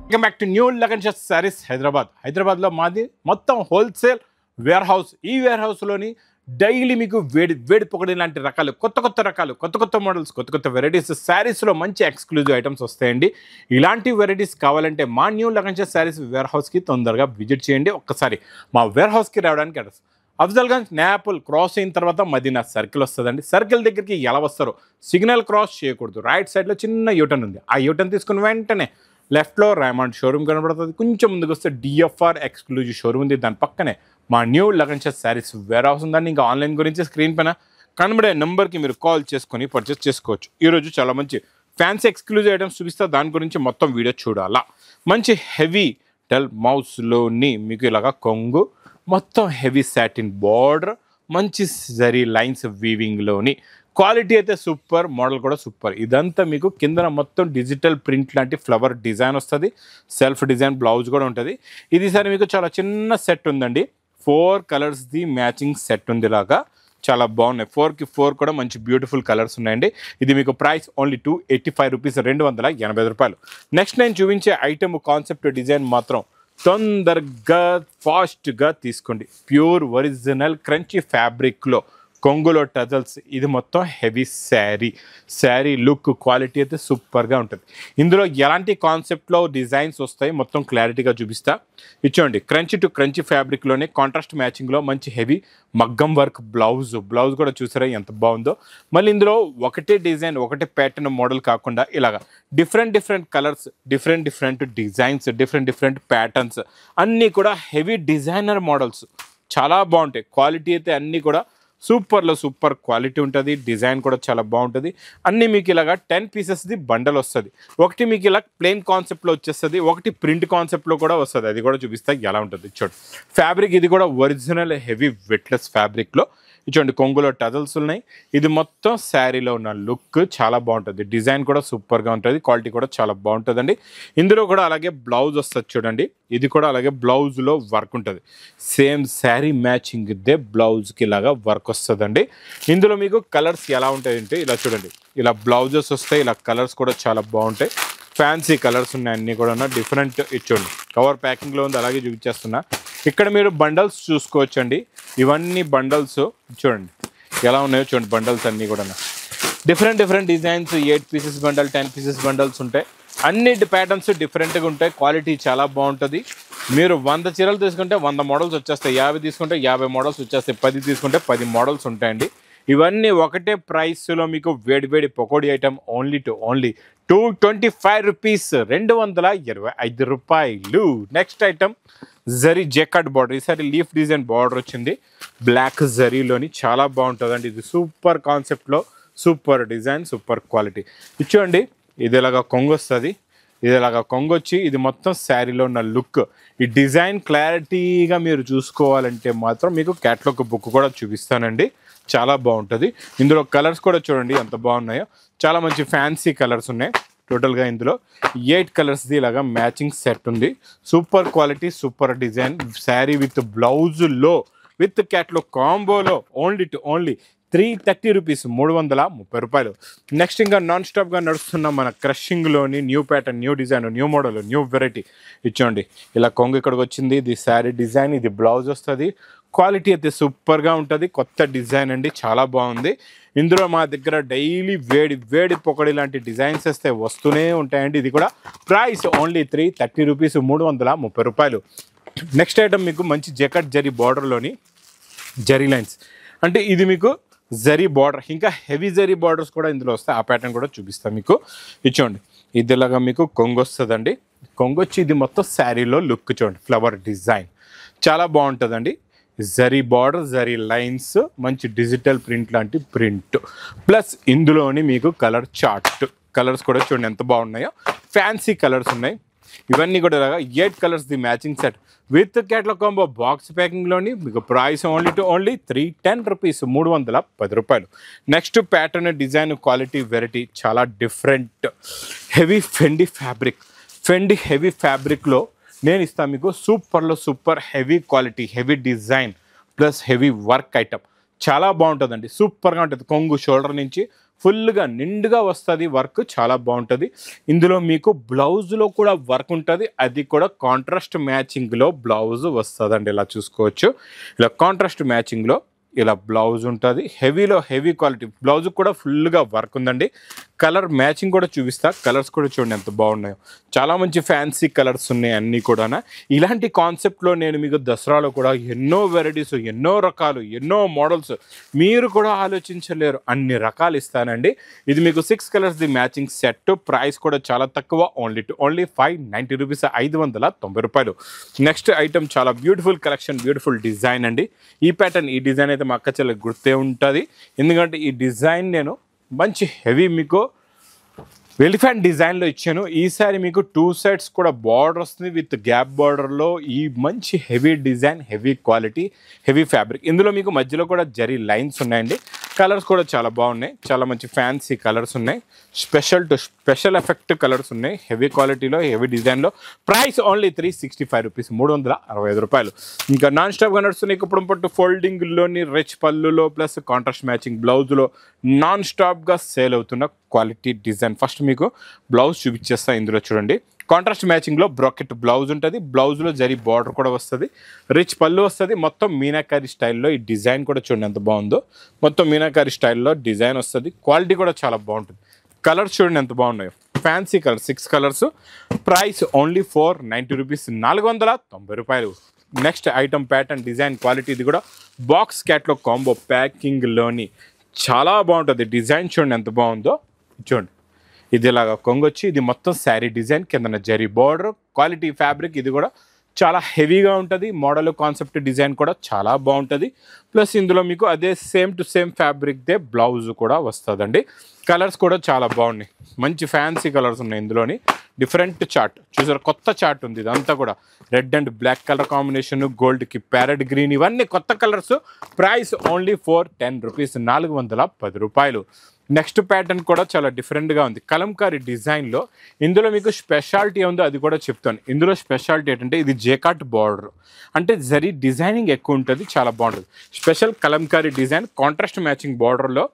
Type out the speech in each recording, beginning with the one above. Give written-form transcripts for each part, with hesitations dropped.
Welcome back to new lagan saris హైదరాబాద్లో మాది మొత్తం హోల్సేల్ వేర్ హౌస్. ఈ వేర్ హౌస్లోని డైలీ మీకు వేడి పొగడి లాంటి రకాలు కొత్త మోడల్స్ కొత్త వెరైటీస్ శారీస్లో మంచి ఎక్స్క్లూజివ్ ఐటమ్స్ వస్తాయండి. ఇలాంటి వెరైటీస్ కావాలంటే మా న్యూ లగన్ శారీస్ వేర్ హౌస్కి తొందరగా విజిట్ చేయండి. ఒక్కసారి మా వేర్ హౌస్కి రావడానికి అడ్రస్ అఫ్జల్గంజ్ నేపుల్ క్రాస్ అయిన తర్వాత మదీనా సర్కిల్ వస్తుందండి. సర్కిల్ దగ్గరికి ఎలా వస్తారో సిగ్నల్ క్రాస్ చేయకూడదు, రైట్ సైడ్లో చిన్న యూటర్న్ ఉంది. ఆ యూటర్న్ తీసుకుని వెంటనే లెఫ్ట్లో రైమండ్ షోరూమ్ కనబడుతుంది. కొంచెం ముందుకు వస్తే డిఎఫ్ఆర్ ఎక్స్క్లూజివ్ షోరూమ్ ఉంది. దాని పక్కనే మా new Lagan sarees warehouse ఉందండి. ఇంకా ఆన్లైన్ గురించి స్క్రీన్ పైన కనబడే నెంబర్కి మీరు కాల్ చేసుకొని పర్చేస్ చేసుకోవచ్చు. ఈరోజు చాలా మంచి ఫ్యాన్సీ ఎక్స్క్లూజివ్ ఐటమ్స్ చూపిస్తా, దాని గురించి మొత్తం వీడియో చూడాలా. మంచి హెవీ టెల్ మౌస్లోని మీకు ఇలాగా కొంగు, మొత్తం హెవీ సాటిన్ బార్డర్, మంచి జరీ లైన్స్ వీవింగ్లోని క్వాలిటీ అయితే సూపర్, మోడల్ కూడా సూపర్. ఇదంతా మీకు కింద మొత్తం డిజిటల్ ప్రింట్ లాంటి ఫ్లవర్ డిజైన్ వస్తుంది. సెల్ఫ్ డిజైన్ బ్లౌజ్ కూడా ఉంటుంది. ఇది సరే మీకు చాలా చిన్న సెట్ ఉందండి. 4 కలర్స్ది మ్యాచింగ్ సెట్ ఉంది. ఇలాగా చాలా బాగున్నాయి. 4కి 4 కూడా మంచి బ్యూటిఫుల్ కలర్స్ ఉన్నాయండి. ఇది మీకు ప్రైస్ ఓన్లీ 285 రూపీస్, 285 రూపాయలు. నెక్స్ట్ నేను చూపించే ఐటమ్ కాన్సెప్ట్ డిజైన్ మాత్రం తొందరగా ఫాస్ట్గా తీసుకోండి. ప్యూర్ ఒరిజినల్ క్రంచీ ఫ్యాబ్రిక్లో కొంగులో టజల్స్. ఇది మొత్తం హెవీ శారీ లుక్ క్వాలిటీ అయితే సూపర్గా ఉంటుంది. ఇందులో ఎలాంటి కాన్సెప్ట్లో డిజైన్స్ వస్తాయి మొత్తం క్లారిటీగా చూపిస్తా. ఇచ్చోండి, క్రంచీ టు క్రంచీ ఫ్యాబ్రిక్లోనే కాంట్రాస్ట్ మ్యాచింగ్లో మంచి హెవీ మగ్గం వర్క్ బ్లౌజ్ కూడా చూసారా ఎంత బాగుందో. మళ్ళీ ఇందులో ఒకటే డిజైన్ ఒకటే ప్యాటర్న్ మోడల్ కాకుండా ఇలాగా different colours, different designs, different patterns అన్నీ కూడా హెవీ డిజైనర్ మోడల్స్ చాలా బాగుంటాయి. క్వాలిటీ అయితే అన్నీ కూడా సూపర్ క్వాలిటీ ఉంటుంది. డిజైన్ కూడా చాలా బాగుంటుంది. అన్నీ మీకు ఇలాగా 10 పీసెస్ది బండల్ వస్తుంది. ఒకటి మీకు ఇలా ప్లెయిన్ కాన్సెప్ట్లో వచ్చేస్తుంది, ఒకటి ప్రింట్ కాన్సెప్ట్లో కూడా వస్తుంది. అది కూడా చూపిస్తా ఎలా ఉంటుంది. చూడండి ఫ్యాబ్రిక్, ఇది కూడా ఒరిజినల్ హెవీ వెట్లెస్ ఫ్యాబ్రిక్లో. చూడండి కొంగులో టజల్స్ ఉన్నాయి. ఇది మొత్తం శారీలో ఉన్న లుక్ చాలా బాగుంటుంది. డిజైన్ కూడా సూపర్గా ఉంటుంది. క్వాలిటీ కూడా చాలా బాగుంటుందండి. ఇందులో కూడా అలాగే బ్లౌజ్ వస్తుంది చూడండి. ఇది కూడా అలాగే బ్లౌజ్లో వర్క్ ఉంటుంది. సేమ్ శారీ మ్యాచింగ్ ఇదే బ్లౌజ్కి ఇలాగా వర్క్ వస్తుందండి. ఇందులో మీకు కలర్స్ ఎలా ఉంటాయంటే ఇలా చూడండి, ఇలా బ్లౌజెస్ వస్తాయి. ఇలా కలర్స్ కూడా చాలా బాగుంటాయి. ఫ్యాన్సీ కలర్స్ ఉన్నాయి అన్నీ కూడా డిఫరెంట్. ఇచ్చోండి కవర్ ప్యాకింగ్లో ఉంది, అలాగే చూపించేస్తున్నా. ఇక్కడ మీరు బండల్స్ చూసుకోవచ్చండి. ఇవన్నీ బండల్స్ చూడండి ఎలా ఉన్నాయో చూడండి. బండల్స్ అన్నీ కూడా different designs, 8 pieces bundle, 10 pieces bundles ఉంటాయి. అన్ని ప్యాటర్న్స్ డిఫరెంట్గా ఉంటాయి. క్వాలిటీ చాలా బాగుంటుంది. మీరు 100 చీరలు తీసుకుంటే 100 మోడల్స్ వచ్చేస్తాయి. 50 తీసుకుంటే 50 మోడల్స్ వచ్చేస్తాయి. 10 తీసుకుంటే 10 మోడల్స్ ఉంటాయండి. ఇవన్నీ ఒకటే ప్రైస్లో మీకు వేడి పకోడీ ఐటమ్ ఓన్లీ 225 రూపీస్, 225 రూపాయలు. Next item zari jacquard border. ఈసారి లీఫ్ డిజైన్ బార్డర్ వచ్చింది బ్లాక్ జరీలోని. చాలా బాగుంటుందండి. ఇది సూపర్ కాన్సెప్ట్లో సూపర్ డిజైన్, సూపర్ క్వాలిటీ. ఇచ్చోండి ఇది ఇలాగా కొంగు వస్తుంది. ఇది ఇలాగా కొంగు వచ్చి ఇది మొత్తం శారీలో ఉన్న లుక్. ఈ డిజైన్ క్లారిటీగా మీరు చూసుకోవాలంటే మాత్రం మీకు క్యాటలాగ్ బుక్ కూడా చూపిస్తానండి. చాలా బాగుంటుంది. ఇందులో కలర్స్ కూడా చూడండి ఎంత బాగున్నాయో. చాలా మంచి ఫ్యాన్సీ కలర్స్ ఉన్నాయి. టోటల్గా ఇందులో 8 కలర్స్ది ఇలాగా మ్యాచింగ్ సెట్ ఉంది. Super quality, super design. Sari with బ్లౌజులో విత్ క్యాట్లాగ్ కాంబోలో ఓన్లీ 330 రూపీస్, 330 రూపాయలు. నెక్స్ట్ ఇంకా నాన్ స్టాప్గా నడుస్తున్న మన క్రషింగ్లోని new pattern, new design, new model, new variety. ఇచ్చోండి ఇలా కొంగు ఇక్కడికి వచ్చింది. ఇది శారీ డిజైన్, ఇది బ్లౌజ్ వస్తుంది. క్వాలిటీ అయితే సూపర్గా ఉంటుంది. కొత్త డిజైన్ అండి, చాలా బాగుంది. ఇందులో మా దగ్గర డైలీ వేడి పొకడి లాంటి డిజైన్స్ వస్తే వస్తూనే ఉంటాయండి. ఇది కూడా ప్రైస్ ఓన్లీ 330 రూపీస్, 330 రూపాయలు. నెక్స్ట్ ఐటమ్ మీకు మంచి జెకట్ జరీ బార్డర్లోని జరీ లైన్స్. అంటే ఇది మీకు జరీ బార్డర్, ఇంకా హెవీ జరీ బార్డర్స్ కూడా ఇందులో వస్తాయి. ఆ ప్యాటర్న్ కూడా చూపిస్తాను మీకు. ఇచ్చోండి ఇది ఇలాగా మీకు కొంగు వస్తుందండి. కొంగు వచ్చి ఇది మొత్తం శారీలో లుక్ చూడండి, ఫ్లవర్ డిజైన్ చాలా బాగుంటుందండి. జరీ బార్డర్, జరీ లైన్స్, మంచి డిజిటల్ ప్రింట్ లాంటి ప్రింట్, ప్లస్ ఇందులోని మీకు కలర్ చార్ట్. కలర్స్ కూడా చూడండి ఎంత బాగున్నాయో. ఫ్యాన్సీ కలర్స్ ఉన్నాయి. ఇవన్నీ కూడా ఇలాగా 8 కలర్స్ది matching set with catalogue combo box ప్యాకింగ్లోని మీకు ప్రైస్ ఓన్లీ 310 రూపీస్, 310 రూపాయలు. Next pattern, design, quality, variety చాలా డిఫరెంట్. హెవీ ఫెండి హెవీ ఫ్యాబ్రిక్లో నేను ఇస్తాను మీకు super heavy quality, heavy design plus heavy work item. చాలా బాగుంటుందండి, సూపర్గా ఉంటుంది. కొంగు షోల్డర్ నుంచి ఫుల్గా నిండుగా వస్తుంది వర్క్, చాలా బాగుంటుంది. ఇందులో మీకు బ్లౌజ్లో కూడా వర్క్ ఉంటుంది, అది కూడా కాంట్రాస్ట్ మ్యాచింగ్లో బ్లౌజ్ వస్తుందండి. ఇలా చూసుకోవచ్చు, ఇలా కాంట్రాస్ట్ మ్యాచింగ్లో ఇలా బ్లౌజ్ ఉంటుంది. హెవీలో హెవీ క్వాలిటీ బ్లౌజ్ కూడా ఫుల్గా వర్క్ ఉందండి. కలర్ మ్యాచింగ్ కూడా చూపిస్తా, కలర్స్ కూడా చూడండి ఎంత బాగున్నాయో, చాలా మంచి ఫ్యాన్సీ కలర్స్ ఉన్నాయి అన్నీ కూడా. ఇలాంటి కాన్సెప్ట్లో నేను మీకు దసరాలో కూడా ఎన్నో వెరైటీస్, ఎన్నో రకాలు, ఎన్నో మోడల్స్ మీరు కూడా ఆలోచించలేరు అన్ని రకాలు ఇస్తానండి. ఇది మీకు 6 కలర్స్ది మ్యాచింగ్ సెట్, ప్రైస్ కూడా చాలా తక్కువ, ఓన్లీ 590 రూపీస్, 590 రూపాయలు. నెక్స్ట్ ఐటమ్ చాలా బ్యూటిఫుల్ కలెక్షన్, బ్యూటిఫుల్ డిజైన్ అండి. ఈ ప్యాటర్న్, ఈ డిజైన్ అయితే మా అక్క చెల్లెకి గుర్తే ఉంటుంది, ఎందుకంటే ఈ డిజైన్ నేను మంచి హెవీ మీకు ఎలిఫెంట్ డిజైన్లో ఇచ్చాను. ఈసారి మీకు 2 సైడ్స్ కూడా బార్డర్ వస్తుంది విత్ గ్యాప్ బార్డర్లో. ఈ మంచి heavy design, heavy quality, heavy fabric. ఇందులో మీకు మధ్యలో కూడా జరీ లైన్స్ ఉన్నాయండి. కలర్స్ కూడా చాలా బాగున్నాయి, చాలా మంచి ఫ్యాన్సీ కలర్స్ ఉన్నాయి, స్పెషల్ ఎఫెక్ట్ కలర్స్ ఉన్నాయి, హెవీ క్వాలిటీలో, హెవీ డిజైన్లో. ప్రైస్ ఓన్లీ 365 రూపీస్, 365 రూపాయలు. ఇంకా నాన్ స్టాప్గా నడుస్తున్నాయి ఇప్పుడు పట్టు ఫోల్డింగ్లోని రిచ్ పళ్ళులో ప్లస్ కాంట్రాస్ట్ మ్యాచింగ్ బ్లౌజ్లో నాన్ స్టాప్గా సేల్ అవుతున్న క్వాలిటీ డిజైన్. ఫస్ట్ మీకు బ్లౌజ్ చూపించేస్తా. ఇందులో చూడండి, కాంట్రాస్ట్ మ్యాచింగ్లో బ్రాకెట్ బ్లౌజ్ ఉంటుంది, బ్లౌజ్లో జరీ బార్డర్ కూడా వస్తుంది, రిచ్ పళ్ళు వస్తుంది, మొత్తం మీనాకారి స్టైల్లో. ఈ డిజైన్ కూడా చూడండి ఎంత బాగుందో, మొత్తం మీనాకారి స్టైల్లో డిజైన్ వస్తుంది, క్వాలిటీ కూడా చాలా బాగుంటుంది. కలర్స్ చూడండి ఎంత బాగున్నాయో, fancy colour 6 colours. Price only 490 rupees, 490 రూపాయలు. Next item pattern design quality, ఇది కూడా బాక్స్ క్యాట్లో కాంబో ప్యాకింగ్లోని చాలా బాగుంటుంది. డిజైన్ చూడండి ఎంత బాగుందో, చూడండి ఇది ఇలాగా కొంగొచ్చి, ఇది మొత్తం శారీ డిజైన్, కింద జరీ బార్డర్, క్వాలిటీ ఫ్యాబ్రిక్. ఇది కూడా చాలా హెవీగా ఉంటుంది, మోడల్ కాన్సెప్ట్ డిజైన్ కూడా చాలా బాగుంటుంది. ప్లస్ ఇందులో మీకు అదే సేమ్ టు సేమ్ ఫ్యాబ్రిక్దే బ్లౌజ్ కూడా వస్తుందండి. కలర్స్ కూడా చాలా బాగున్నాయి, మంచి ఫ్యాన్సీ కలర్స్ ఉన్నాయి ఇందులోని. డిఫరెంట్ చార్ట్ చూసారు, కొత్త చార్ట్ ఉంది, ఇదంతా కూడా red and black colour combination, గోల్డ్కి ప్యారెట్ గ్రీన్, ఇవన్నీ కొత్త కలర్స్. ప్రైస్ ఓన్లీ 410 రూపీస్, 410 రూపాయలు. నెక్స్ట్ ప్యాటర్న్ కూడా చాలా డిఫరెంట్గా ఉంది, కలంకారీ డిజైన్లో. ఇందులో మీకు స్పెషాలిటీ ఉందో అది కూడా చెప్తాను. ఇందులో స్పెషాలిటీ ఏంటంటే ఇది జేకాట్ బార్డర్, అంటే జరీ డిజైనింగ్ ఎక్కువ ఉంటుంది, చాలా బాగుంటుంది. Special Kalamkari design, contrast matching బార్డర్లో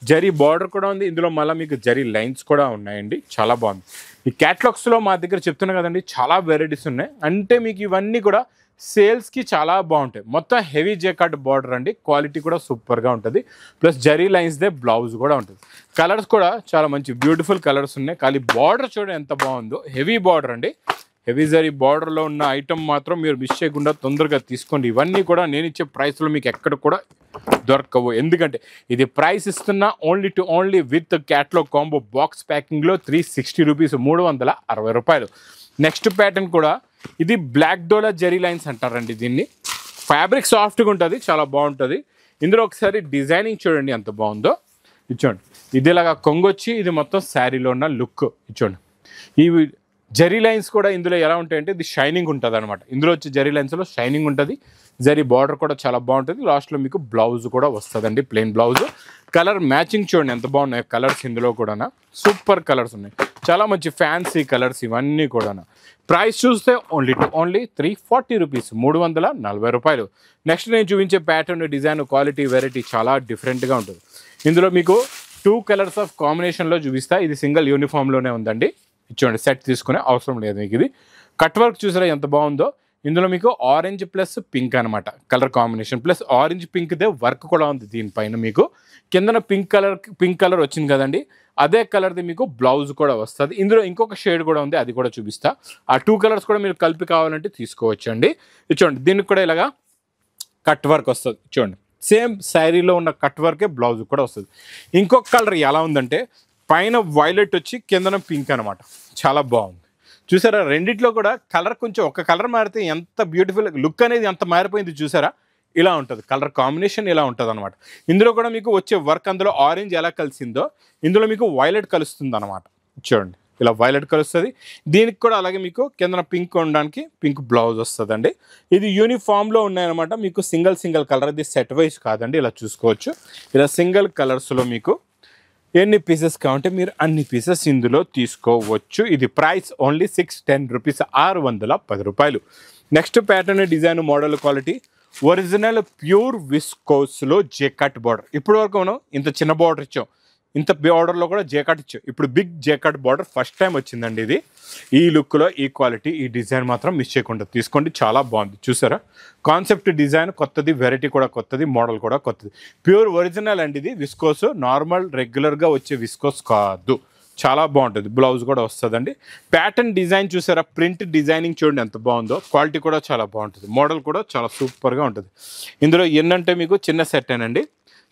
జరీ బార్డర్ కూడా ఉంది. ఇందులో మళ్ళీ మీకు జరీ లైన్స్ కూడా ఉన్నాయండి, చాలా బాగుంది. ఈ క్యాటలాగ్స్లో మా దగ్గర చెప్తున్నా కదండి, చాలా వెరైటీస్ ఉన్నాయి. అంటే మీకు ఇవన్నీ కూడా సేల్స్కి చాలా బాగుంటాయి. మొత్తం హెవీ జేకాట్ బార్డర్ అండి, క్వాలిటీ కూడా సూపర్గా ఉంటుంది. ప్లస్ జరీ లైన్స్దే బ్లౌజ్ కూడా ఉంటుంది. కలర్స్ కూడా చాలా మంచి బ్యూటిఫుల్ కలర్స్ ఉన్నాయి. కానీ బార్డర్ చూడండి ఎంత బాగుందో, హెవీ బార్డర్ అండి. హెవీ జరీ బార్డర్లో ఉన్న ఐటమ్ మాత్రం మీరు మిస్ చేయకుండా తొందరగా తీసుకోండి. ఇవన్నీ కూడా నేను ఇచ్చే ప్రైస్లో మీకు ఎక్కడ కూడా దొరకవు, ఎందుకంటే ఇది ప్రైస్ ఇస్తున్నా only with catalogue combo box ప్యాకింగ్లో 360 రూపీస్, 360 రూపాయలు. నెక్స్ట్ ప్యాటర్న్ కూడా ఇది బ్లాక్ డోలా జరీ లైన్స్ అంటారండి దీన్ని. ఫ్యాబ్రిక్ సాఫ్ట్గా ఉంటుంది, చాలా బాగుంటుంది. ఇందులో ఒకసారి డిజైనింగ్ చూడండి ఎంత బాగుందో, ఇచ్చోండి. ఇది ఇలాగా కొంగొచ్చి, ఇది మొత్తం శారీలో ఉన్న లుక్ ఇచ్చోండి. ఈ జరీ లైన్స్ కూడా ఇందులో ఎలా ఉంటాయంటే ఇది షైనింగ్ ఉంటుంది అనమాట. ఇందులో వచ్చే జరీ లైన్స్లో షైనింగ్ ఉంటుంది, జరీ బార్డర్ కూడా చాలా బాగుంటుంది. లాస్ట్లో మీకు బ్లౌజ్ కూడా వస్తుందండి, ప్లెయిన్ బ్లౌజ్. కలర్ మ్యాచింగ్ చూడండి ఎంత బాగున్నాయి కలర్స్, ఇందులో కూడా సూపర్ కలర్స్ ఉన్నాయి, చాలా మంచి ఫ్యాన్సీ కలర్స్ ఇవన్నీ కూడా. ప్రైస్ చూస్తే ఓన్లీ 340 రూపీస్, 340 రూపాయలు. నెక్స్ట్ నేను చూపించే ప్యాటర్న్, డిజైన్, క్వాలిటీ, వెరైటీ చాలా డిఫరెంట్గా ఉంటుంది. ఇందులో మీకు 2 కలర్స్ ఆఫ్ కాంబినేషన్లో చూపిస్తా. ఇది సింగిల్ యూనిఫామ్లోనే ఉందండి, ఇచ్చోండి. సెట్ తీసుకునే అవసరం లేదు మీకు. ఇది కట్ వర్క్ చూసారా ఎంత బాగుందో. ఇందులో మీకు ఆరెంజ్ ప్లస్ పింక్ అనమాట కలర్ కాంబినేషన్, ప్లస్ ఆరెంజ్ పింక్దే వర్క్ కూడా ఉంది దీనిపైన. మీకు కిందన పింక్ కలర్ వచ్చింది కదండి, అదే కలర్ది మీకు బ్లౌజ్ కూడా వస్తుంది. ఇందులో ఇంకొక షేడ్ కూడా ఉంది, అది కూడా చూపిస్తా. ఆ 2 కలర్స్ కూడా మీరు కలిపి కావాలంటే తీసుకోవచ్చండి. చూడండి దీనికి కూడా ఇలాగా కట్ వర్క్ వస్తుంది, చూడండి సేమ్ శారీలో ఉన్న కట్ వర్కే బ్లౌజ్ కూడా వస్తుంది. ఇంకొక కలర్ ఎలా ఉందంటే పైన వైలెట్ వచ్చి కిందన పింక్ అనమాట, చాలా బాగుంది. చూసారా, రెండిట్లో కూడా కలర్ కొంచెం ఒక కలర్ మారితే ఎంత బ్యూటిఫుల్ లుక్ అనేది ఎంత మారిపోయింది చూసారా. ఇలా ఉంటుంది కలర్ కాంబినేషన్, ఇలా ఉంటుంది అనమాట. ఇందులో కూడా మీకు వచ్చే వర్క్, అందులో ఆరెంజ్ ఎలా కలిసిందో ఇందులో మీకు వైలెట్ కలుస్తుంది అనమాట. చూడండి ఇలా వైలెట్ కలుస్తుంది. దీనికి కూడా అలాగే మీకు కిందన పింక్ ఉండడానికి పింక్ బ్లౌజ్ వస్తుందండి. ఇది యూనిఫామ్లో ఉన్నాయన్నమాట. మీకు సింగిల్ కలర్, ఇది సెట్ వైజ్ కాదండి. ఇలా చూసుకోవచ్చు, ఇలా సింగిల్ కలర్స్లో మీకు ఎన్ని పీసెస్ కావాలంటే మీరు అన్ని పీసెస్ ఇందులో తీసుకోవచ్చు. ఇది ప్రైస్ ఓన్లీ 610 రూపీస్, 610 రూపాయలు. Next pattern, design, model, quality original pure విస్కోస్లో జేకట్ బార్డర్. ఇప్పటి వరకు మనం ఇంత చిన్న బార్డర్ ఇచ్చాం, ఇంత బార్డర్లో కూడా జేకాట్ ఇచ్చావు. ఇప్పుడు big jacquard border first time వచ్చిందండి ఇది. ఈ లుక్లో ఈ క్వాలిటీ, ఈ డిజైన్ మాత్రం మిస్ చేయకుండా తీసుకోండి. చాలా బాగుంది చూసారా. కాన్సెప్ట్ డిజైన్ కొత్తది, వెరైటీ కూడా కొత్తది, మోడల్ కూడా కొత్తది. ప్యూర్ ఒరిజినల్ అండి ఇది. విస్కోస్ నార్మల్ రెగ్యులర్గా వచ్చే విస్కోస్ కాదు. చాలా బాగుంటుంది. బ్లౌజ్ కూడా వస్తుందండి. ప్యాటర్న్ డిజైన్ చూసారా, ప్రింట్ డిజైనింగ్ చూడండి ఎంత బాగుందో. క్వాలిటీ కూడా చాలా బాగుంటుంది. మోడల్ కూడా చాలా సూపర్గా ఉంటుంది. ఇందులో ఏంటంటే మీకు చిన్న సెట్ ఏనండి,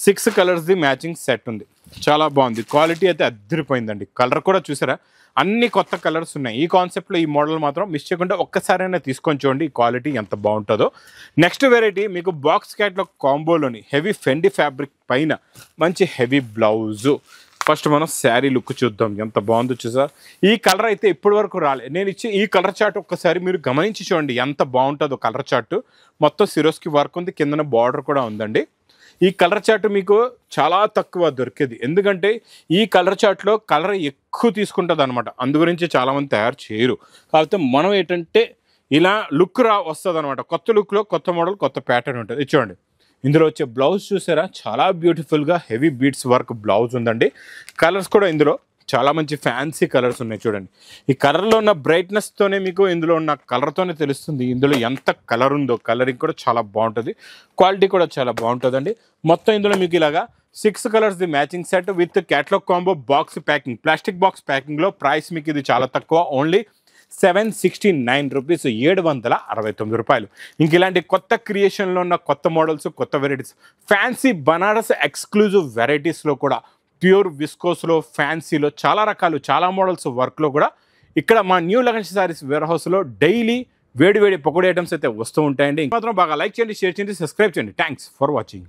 6 కలర్స్ది మ్యాచింగ్ సెట్ ఉంది. చాలా బాగుంది. క్వాలిటీ అయితే అద్దరిపోయిందండి. కలర్ కూడా చూసారా, అన్ని కొత్త కలర్స్ ఉన్నాయి. ఈ కాన్సెప్ట్లో ఈ మోడల్ మాత్రం మిస్ చేయకుండా ఒక్కసారైనా తీసుకొని చూడండి ఈ క్వాలిటీ ఎంత బాగుంటుందో. నెక్స్ట్ వెరైటీ మీకు బాక్స్ క్యాట్లో కాంబోలోని హెవీ ఫెండి ఫ్యాబ్రిక్ పైన మంచి హెవీ బ్లౌజు. ఫస్ట్ మనం శారీ లుక్ చూద్దాం ఎంత బాగుందో చూసారా. ఈ కలర్ అయితే ఇప్పటి వరకు రాలే. నేను ఇచ్చే ఈ కలర్ చార్ట్ ఒక్కసారి మీరు గమనించి చూడండి ఎంత బాగుంటుందో కలర్ చార్ట్. మొత్తం సిరోస్కి వర్క్ ఉంది, కిందన బార్డర్ కూడా ఉందండి. ఈ కలర్ చార్ట్ మీకు చాలా తక్కువ దొరికేది, ఎందుకంటే ఈ కలర్ చార్ట్లో కలర్ ఎక్కువ తీసుకుంటుంది అనమాట. అందుగురించి చాలామంది తయారు చేయరు. కాకపోతే మనం ఏంటంటే ఇలా లుక్ వస్తుంది అనమాట. కొత్త లుక్లో కొత్త మోడల్, కొత్త ప్యాటర్న్ ఉంటుంది. ఇది చూడండి. ఇందులో వచ్చే బ్లౌజ్ చూసారా, చాలా బ్యూటిఫుల్గా హెవీ బీడ్స్ వర్క్ బ్లౌజ్ ఉందండి. కలర్స్ కూడా ఇందులో చాలా మంచి ఫ్యాన్సీ కలర్స్ ఉన్నాయి చూడండి. ఈ కలర్లో ఉన్న బ్రైట్నెస్తోనే మీకు ఇందులో ఉన్న కలర్తోనే తెలుస్తుంది ఇందులో ఎంత కలర్ ఉందో. కలరింగ్ కూడా చాలా బాగుంటుంది, క్వాలిటీ కూడా చాలా బాగుంటుందండి. మొత్తం ఇందులో మీకు ఇలాగా 6 కలర్స్ది matching set with catalogue combo box packing, plastic box ప్యాకింగ్లో. ప్రైస్ మీకు ఇది చాలా తక్కువ, ఓన్లీ 769 రూపీస్, 769 రూపాయలు. ఇంక ఇలాంటి కొత్త క్రియేషన్లో ఉన్న కొత్త మోడల్స్, కొత్త వెరైటీస్, ఫ్యాన్సీ బనారస్ ఎక్స్క్లూజివ్ వెరైటీస్లో కూడా, ప్యూర్ విస్కోస్లో, ఫ్యాన్సీలో చాలా రకాలు, చాలా మోడల్స్ వర్క్లో కూడా ఇక్కడ మా న్యూ లగన్స్ సారీస్ వేర్ హౌస్లో డైలీ వేడి వేడి పకోడీ ఐటమ్స్ అయితే వస్తూ ఉంటాయండి. మాత్రం బాగా లైక్ చేయండి, షేర్ చేయండి, సబ్స్క్రైబ్ చేయండి. Thanks for watching.